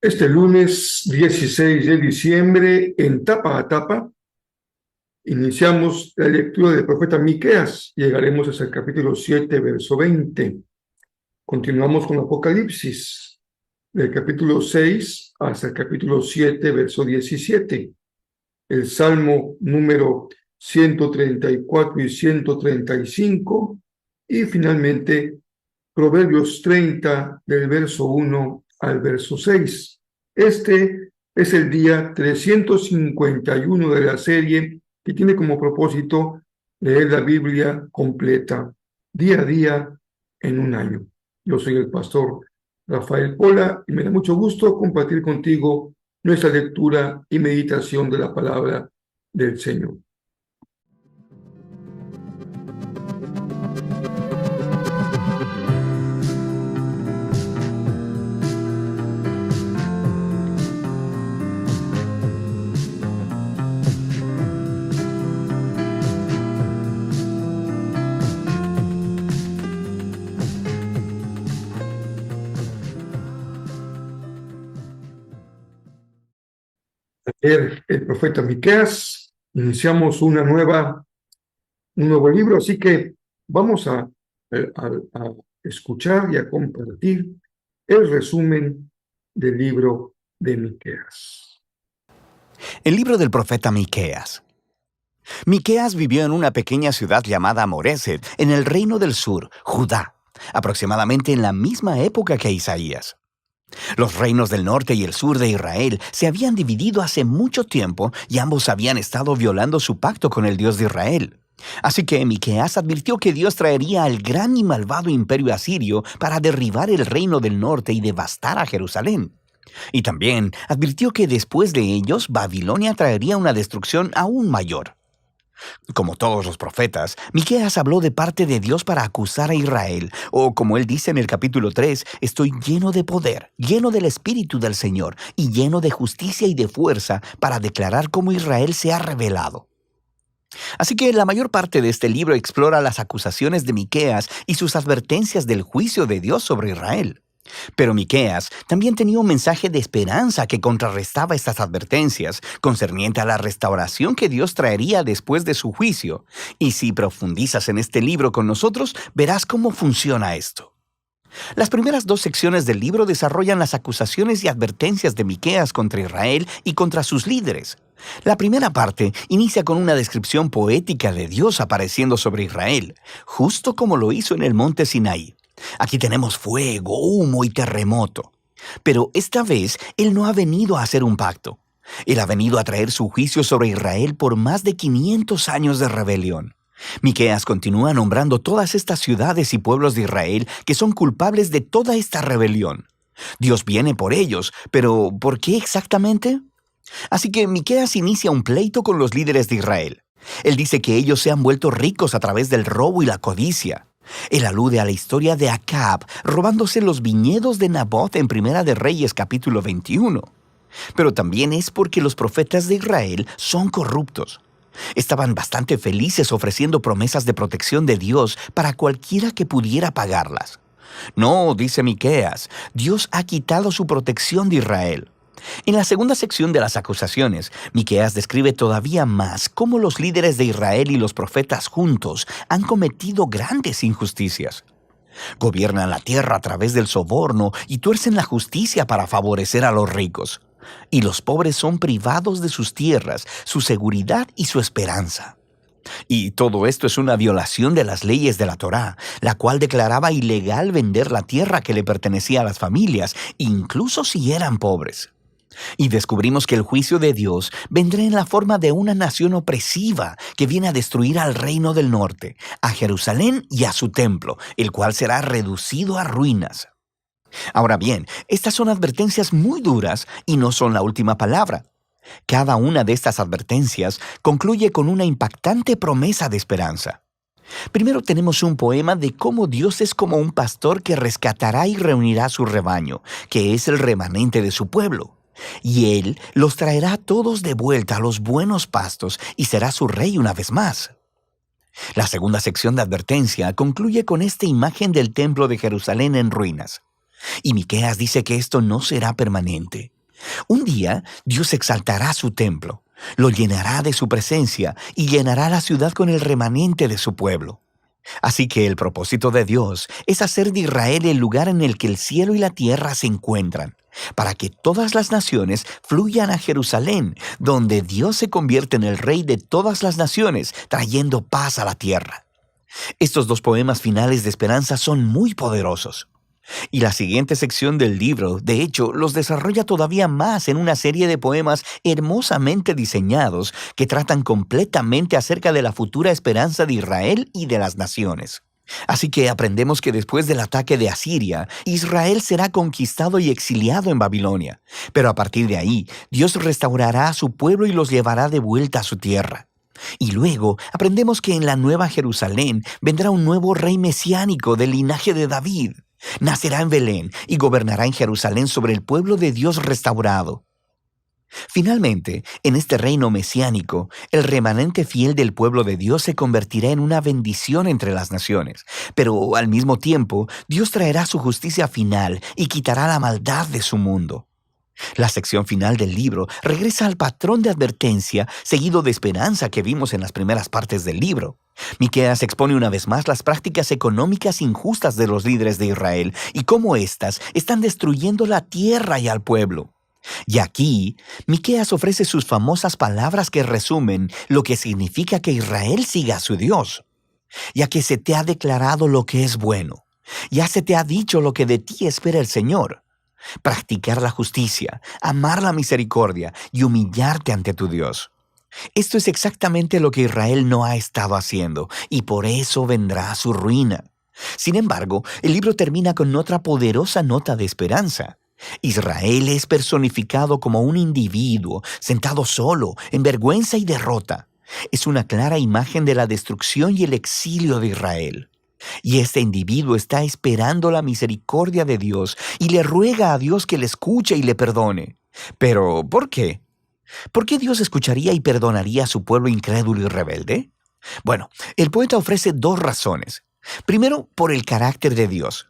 Este lunes 16 de diciembre, en tapa a tapa, iniciamos la lectura del profeta Miqueas. Llegaremos hasta el capítulo 7, verso 20. Continuamos con Apocalipsis, del capítulo 6 hasta el capítulo 7, verso 17. El Salmo número 134 y 135. Y finalmente, Proverbios 30, del verso 1 al verso 6. Este es el día 351 de la serie que tiene como propósito leer la Biblia completa, día a día, en un año. Yo soy el pastor Rafael Pola y me da mucho gusto compartir contigo nuestra lectura y meditación de la palabra del Señor. El profeta Miqueas, iniciamos un nuevo libro, así que vamos a escuchar y a compartir el resumen del libro de Miqueas. El libro del profeta Miqueas. Miqueas vivió en una pequeña ciudad llamada Moreset, en el reino del sur, Judá, aproximadamente en la misma época que Isaías. Los reinos del norte y el sur de Israel se habían dividido hace mucho tiempo y ambos habían estado violando su pacto con el Dios de Israel. Así que Miqueas advirtió que Dios traería al gran y malvado imperio asirio para derribar el reino del norte y devastar a Jerusalén. Y también advirtió que después de ellos, Babilonia traería una destrucción aún mayor. Como todos los profetas, Miqueas habló de parte de Dios para acusar a Israel, o como él dice en el capítulo 3, estoy lleno de poder, lleno del Espíritu del Señor, y lleno de justicia y de fuerza para declarar cómo Israel se ha rebelado. Así que la mayor parte de este libro explora las acusaciones de Miqueas y sus advertencias del juicio de Dios sobre Israel. Pero Miqueas también tenía un mensaje de esperanza que contrarrestaba estas advertencias, concerniente a la restauración que Dios traería después de su juicio. Y si profundizas en este libro con nosotros, verás cómo funciona esto. Las primeras dos secciones del libro desarrollan las acusaciones y advertencias de Miqueas contra Israel y contra sus líderes. La primera parte inicia con una descripción poética de Dios apareciendo sobre Israel, justo como lo hizo en el monte Sinaí. Aquí tenemos fuego, humo y terremoto. Pero esta vez Él no ha venido a hacer un pacto. Él ha venido a traer su juicio sobre Israel por más de 500 años de rebelión. Miqueas continúa nombrando todas estas ciudades y pueblos de Israel que son culpables de toda esta rebelión. Dios viene por ellos, pero ¿por qué exactamente? Así que Miqueas inicia un pleito con los líderes de Israel. Él dice que ellos se han vuelto ricos a través del robo y la codicia. Él alude a la historia de Acab robándose los viñedos de Nabot en Primera de Reyes capítulo 21. Pero también es porque los profetas de Israel son corruptos. Estaban bastante felices ofreciendo promesas de protección de Dios para cualquiera que pudiera pagarlas. No, dice Miqueas, Dios ha quitado su protección de Israel. En la segunda sección de las acusaciones, Miqueas describe todavía más cómo los líderes de Israel y los profetas juntos han cometido grandes injusticias. Gobiernan la tierra a través del soborno y tuercen la justicia para favorecer a los ricos. Y los pobres son privados de sus tierras, su seguridad y su esperanza. Y todo esto es una violación de las leyes de la Torá, la cual declaraba ilegal vender la tierra que le pertenecía a las familias, incluso si eran pobres. Y descubrimos que el juicio de Dios vendrá en la forma de una nación opresiva que viene a destruir al reino del norte, a Jerusalén y a su templo, el cual será reducido a ruinas. Ahora bien, estas son advertencias muy duras y no son la última palabra. Cada una de estas advertencias concluye con una impactante promesa de esperanza. Primero tenemos un poema de cómo Dios es como un pastor que rescatará y reunirá su rebaño, que es el remanente de su pueblo. Y Él los traerá todos de vuelta a los buenos pastos y será su rey una vez más. La segunda sección de advertencia concluye con esta imagen del templo de Jerusalén en ruinas. Y Miqueas dice que esto no será permanente. Un día, Dios exaltará su templo, lo llenará de su presencia y llenará la ciudad con el remanente de su pueblo. Así que el propósito de Dios es hacer de Israel el lugar en el que el cielo y la tierra se encuentran, para que todas las naciones fluyan a Jerusalén, donde Dios se convierte en el rey de todas las naciones, trayendo paz a la tierra. Estos dos poemas finales de esperanza son muy poderosos. Y la siguiente sección del libro, de hecho, los desarrolla todavía más en una serie de poemas hermosamente diseñados que tratan completamente acerca de la futura esperanza de Israel y de las naciones. Así que aprendemos que después del ataque de Asiria, Israel será conquistado y exiliado en Babilonia. Pero a partir de ahí, Dios restaurará a su pueblo y los llevará de vuelta a su tierra. Y luego aprendemos que en la Nueva Jerusalén vendrá un nuevo rey mesiánico del linaje de David. Nacerá en Belén y gobernará en Jerusalén sobre el pueblo de Dios restaurado. Finalmente, en este reino mesiánico, el remanente fiel del pueblo de Dios se convertirá en una bendición entre las naciones. Pero al mismo tiempo, Dios traerá su justicia final y quitará la maldad de su mundo. La sección final del libro regresa al patrón de advertencia seguido de esperanza que vimos en las primeras partes del libro. Miqueas expone una vez más las prácticas económicas injustas de los líderes de Israel y cómo éstas están destruyendo la tierra y al pueblo. Y aquí, Miqueas ofrece sus famosas palabras que resumen lo que significa que Israel siga a su Dios. Ya que se te ha declarado lo que es bueno, ya se te ha dicho lo que de ti espera el Señor. Practicar la justicia, amar la misericordia y humillarte ante tu Dios. Esto es exactamente lo que Israel no ha estado haciendo, y por eso vendrá su ruina. Sin embargo, el libro termina con otra poderosa nota de esperanza. Israel es personificado como un individuo, sentado solo, en vergüenza y derrota. Es una clara imagen de la destrucción y el exilio de Israel. Y este individuo está esperando la misericordia de Dios y le ruega a Dios que le escuche y le perdone. Pero, ¿por qué? ¿Por qué Dios escucharía y perdonaría a su pueblo incrédulo y rebelde? Bueno, el poeta ofrece dos razones. Primero, por el carácter de Dios.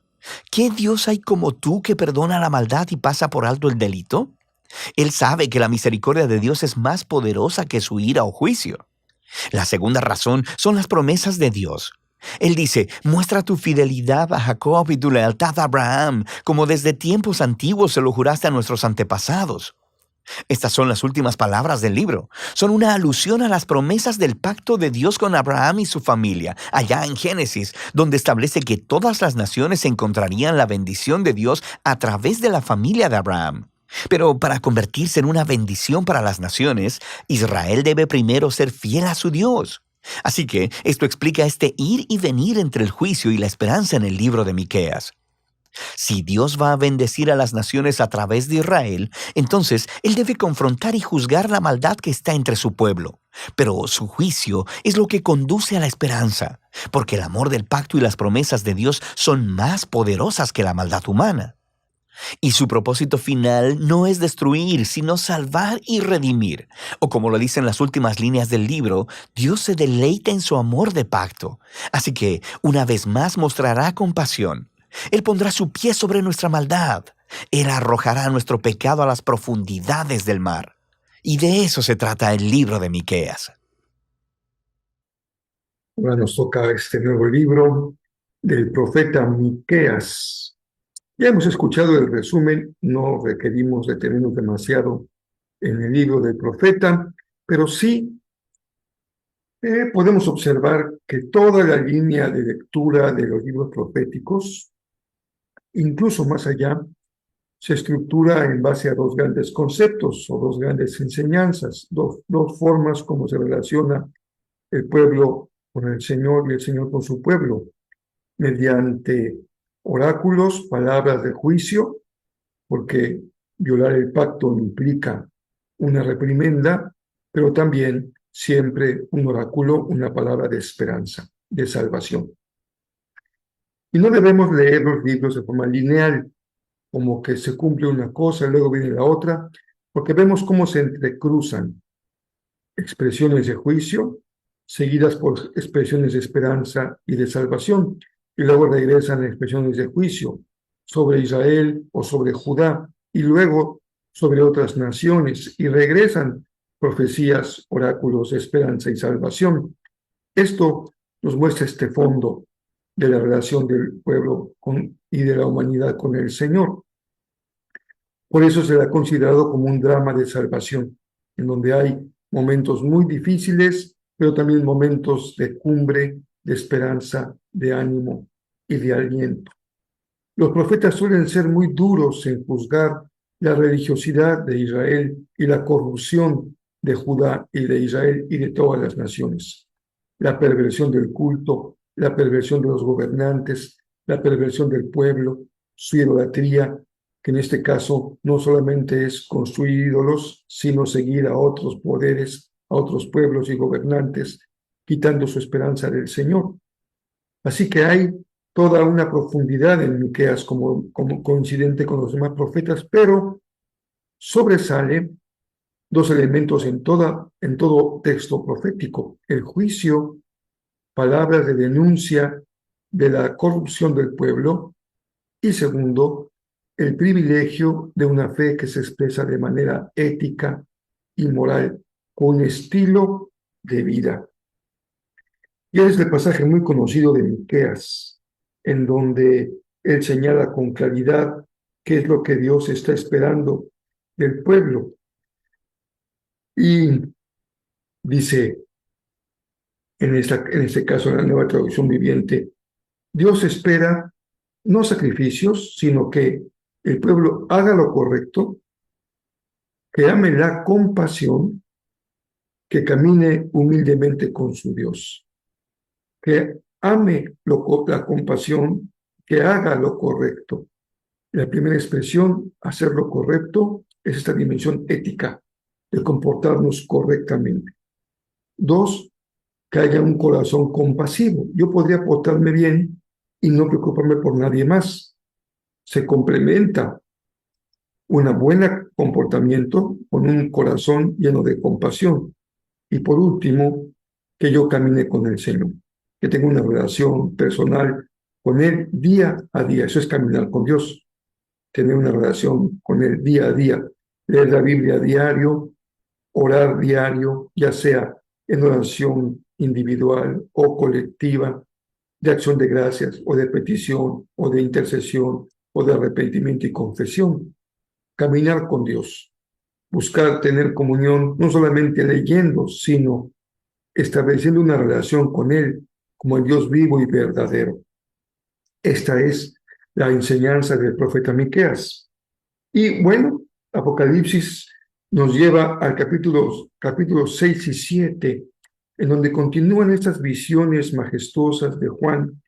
¿Qué Dios hay como tú que perdona la maldad y pasa por alto el delito? Él sabe que la misericordia de Dios es más poderosa que su ira o juicio. La segunda razón son las promesas de Dios. Él dice, muestra tu fidelidad a Jacob y tu lealtad a Abraham, como desde tiempos antiguos se lo juraste a nuestros antepasados. Estas son las últimas palabras del libro. Son una alusión a las promesas del pacto de Dios con Abraham y su familia, allá en Génesis, donde establece que todas las naciones encontrarían la bendición de Dios a través de la familia de Abraham. Pero para convertirse en una bendición para las naciones, Israel debe primero ser fiel a su Dios. Así que esto explica este ir y venir entre el juicio y la esperanza en el libro de Miqueas. Si Dios va a bendecir a las naciones a través de Israel, entonces Él debe confrontar y juzgar la maldad que está entre su pueblo. Pero su juicio es lo que conduce a la esperanza, porque el amor del pacto y las promesas de Dios son más poderosas que la maldad humana. Y su propósito final no es destruir, sino salvar y redimir. O como lo dicen las últimas líneas del libro, Dios se deleita en su amor de pacto. Así que, una vez más, mostrará compasión. Él pondrá su pie sobre nuestra maldad. Él arrojará nuestro pecado a las profundidades del mar. Y de eso se trata el libro de Miqueas. Ahora nos toca este nuevo libro del profeta Miqueas. Ya hemos escuchado el resumen, no requerimos detenernos demasiado en el libro del profeta, pero sí podemos observar que toda la línea de lectura de los libros proféticos, incluso más allá, se estructura en base a dos grandes conceptos o dos grandes enseñanzas, dos formas como se relaciona el pueblo con el Señor y el Señor con su pueblo, mediante oráculos, palabras de juicio, porque violar el pacto implica una reprimenda, pero también siempre un oráculo, una palabra de esperanza, de salvación. Y no debemos leer los libros de forma lineal, como que se cumple una cosa y luego viene la otra, porque vemos cómo se entrecruzan expresiones de juicio, seguidas por expresiones de esperanza y de salvación, y luego regresan a expresiones de juicio, sobre Israel o sobre Judá, y luego sobre otras naciones, y regresan profecías, oráculos, esperanza y salvación. Esto nos muestra este fondo de la relación del pueblo y de la humanidad con el Señor. Por eso se le ha considerado como un drama de salvación, en donde hay momentos muy difíciles, pero también momentos de cumbre, de esperanza, de ánimo y de aliento. Los profetas suelen ser muy duros en juzgar la religiosidad de Israel y la corrupción de Judá y de Israel y de todas las naciones. La perversión del culto, la perversión de los gobernantes, la perversión del pueblo, su idolatría, que en este caso no solamente es construir ídolos, sino seguir a otros poderes, a otros pueblos y gobernantes, quitando su esperanza del Señor. Así que hay toda una profundidad en Miqueas como coincidente con los demás profetas, pero sobresale dos elementos en todo texto profético: el juicio, palabras de denuncia de la corrupción del pueblo, y segundo, el privilegio de una fe que se expresa de manera ética y moral, con un estilo de vida. Y es el pasaje muy conocido de Miqueas, en donde él señala con claridad qué es lo que Dios está esperando del pueblo. Y dice, en este caso, en la Nueva Traducción Viviente, Dios espera no sacrificios, sino que el pueblo haga lo correcto, que ame la compasión, que camine humildemente con su Dios, que ame la compasión, que haga lo correcto. La primera expresión, hacer lo correcto, es esta dimensión ética de comportarnos correctamente. Dos, que haya un corazón compasivo. Yo podría portarme bien y no preocuparme por nadie más. Se complementa un buen comportamiento con un corazón lleno de compasión. Y por último, que yo camine con el Señor, que tenga una relación personal con Él día a día. Eso es caminar con Dios, tener una relación con Él día a día, leer la Biblia diario, orar diario, ya sea en oración individual o colectiva, de acción de gracias o de petición o de intercesión o de arrepentimiento y confesión. Caminar con Dios, buscar tener comunión, no solamente leyendo, sino estableciendo una relación con Él como el Dios vivo y verdadero. Esta es la enseñanza del profeta Miqueas. Y bueno, Apocalipsis nos lleva al capítulo 6 y 7, en donde continúan estas visiones majestuosas de Juan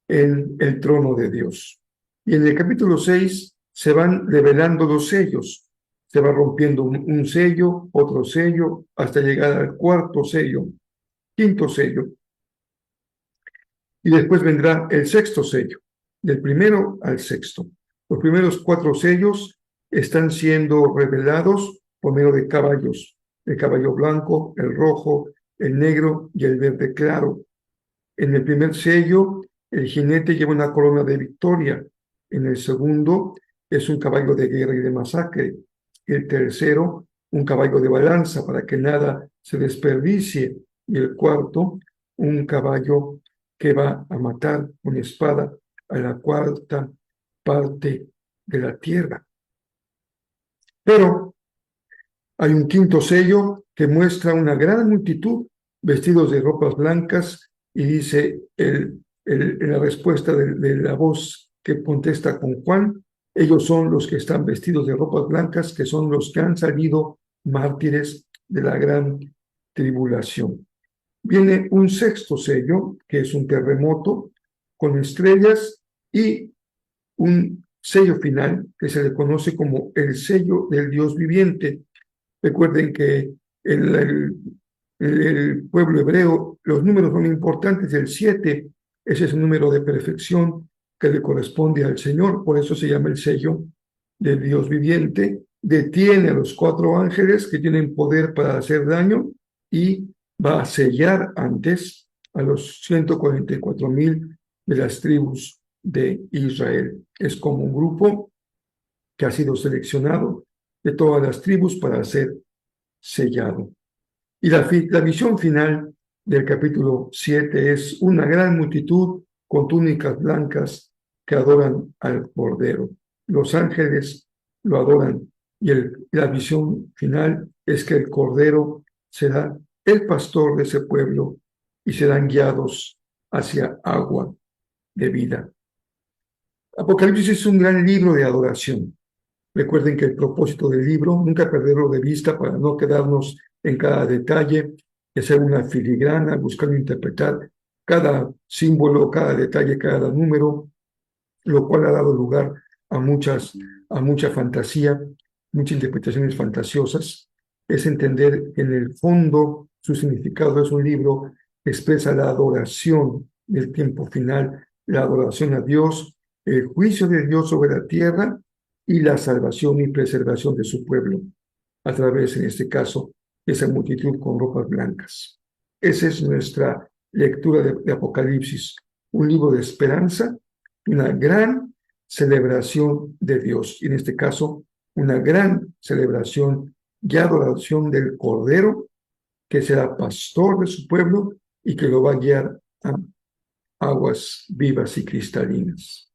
en el trono de Dios. Y en el capítulo 6 se van revelando los sellos. Se va rompiendo un sello, otro sello, hasta llegar al cuarto sello, quinto sello. Y después vendrá el sexto sello, del primero al sexto. Los primeros 4 sellos están siendo revelados por medio de caballos: el caballo blanco, el rojo, el negro y el verde claro. En el primer sello, el jinete lleva una corona de victoria. En el segundo, es un caballo de guerra y de masacre. El tercero, un caballo de balanza para que nada se desperdicie. Y el cuarto, un caballo que va a matar con espada a la cuarta parte de la tierra. Pero hay un quinto sello que muestra una gran multitud vestidos de ropas blancas, y dice la respuesta de la voz que contesta con Juan: ellos son los que están vestidos de ropas blancas, que son los que han salido mártires de la gran tribulación. Viene un sexto sello, que es un terremoto con estrellas, y un sello final que se le conoce como el sello del Dios viviente. Recuerden que en el pueblo hebreo los números son importantes. El 7 es ese número de perfección que le corresponde al Señor, por eso se llama el sello del Dios viviente. Detiene a los 4 ángeles que tienen poder para hacer daño y va a sellar antes a los 144,000 de las tribus de Israel. Es como un grupo que ha sido seleccionado de todas las tribus para ser sellado. Y la visión final del capítulo 7 es una gran multitud con túnicas blancas que adoran al Cordero. Los ángeles lo adoran y la visión final es que el Cordero será el pastor de ese pueblo y serán guiados hacia agua de vida. Apocalipsis es un gran libro de adoración. Recuerden que el propósito del libro, nunca perderlo de vista para no quedarnos en cada detalle, hacer una filigrana, buscando interpretar cada símbolo, cada detalle, cada número, lo cual ha dado lugar a mucha fantasía, muchas interpretaciones fantasiosas. Es entender que en el fondo su significado es un libro que expresa la adoración del tiempo final, la adoración a Dios, el juicio de Dios sobre la tierra y la salvación y preservación de su pueblo, a través, en este caso, de esa multitud con ropas blancas. Esa es nuestra lectura de Apocalipsis, un libro de esperanza, una gran celebración de Dios, y en este caso, una gran celebración y adoración del Cordero, que será pastor de su pueblo y que lo va a guiar a aguas vivas y cristalinas.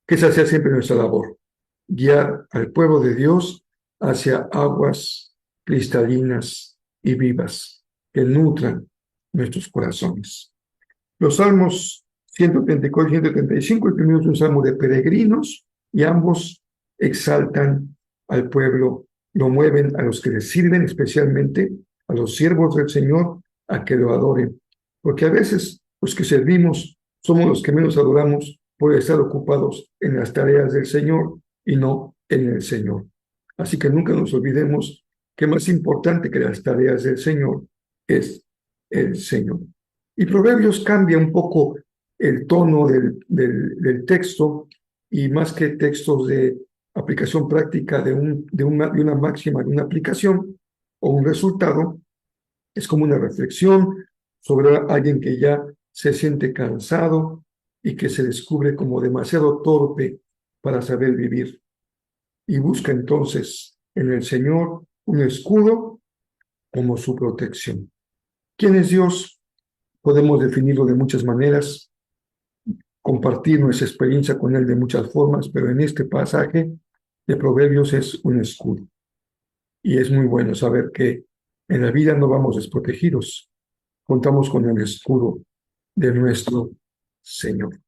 Que esa sea siempre nuestra labor, guiar al pueblo de Dios hacia aguas cristalinas y vivas que nutran nuestros corazones. Los salmos 134 y 135, el primero es un salmo de peregrinos y ambos exaltan al pueblo, lo mueven a los que les sirven, especialmente a los siervos del Señor, a que lo adoren. Porque a veces los que servimos somos los que menos adoramos por estar ocupados en las tareas del Señor y no en el Señor. Así que nunca nos olvidemos que más importante que las tareas del Señor es el Señor. Y Proverbios cambia un poco el tono del texto, y más que textos de aplicación práctica de una máxima, de una aplicación o un resultado, es como una reflexión sobre alguien que ya se siente cansado y que se descubre como demasiado torpe para saber vivir. Y busca entonces en el Señor un escudo como su protección. ¿Quién es Dios? Podemos definirlo de muchas maneras, compartir nuestra experiencia con Él de muchas formas, pero en este pasaje de Proverbios es un escudo. Y es muy bueno saber que en la vida no vamos desprotegidos, contamos con el escudo de nuestro Señor.